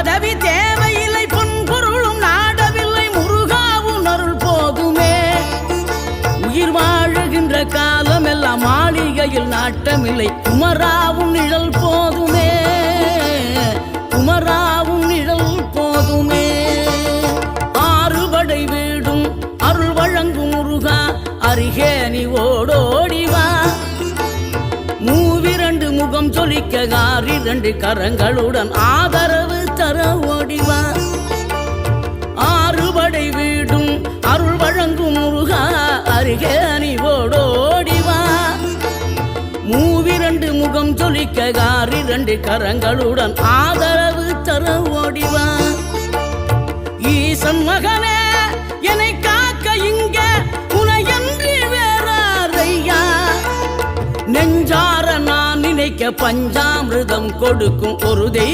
பதவி தேவையில்லை பொன்பொருளும் நாடவில்லை முருகாவும் அருள் போதுமே உயிர் வாழுகின்ற காலம் எல்லாம் மாளிகையில் நாட்டமில்லை குமராவும் நிழல் போதுமே குமராவும் நிழல் போதுமே ஆறுபடை வீடும் அருள் வழங்கும் முருகா அருகே நீ ஓடோடிவா மூவிரண்டு முகம் சொலிக்க ஆறிரண்டு கரங்களுடன் ஆதரவு தர ஓடிவா ஆறுபடை வீடும் அருள் வழங்கும் முருகா அருகே நீ ஓடோடிவா மூவிரண்டு முகம் சொலிக்க ஆறிரண்டு கரங்களுடன் ஆதரவு தர ஓடிவா ஈசன் மகனே என்னை காக்க இங்க உனையன்றி வேறாரையா நெஞ்சார நான் நினைக்க பஞ்சாமிர்தம் கொடுக்கும் ஒரு தெய்வம்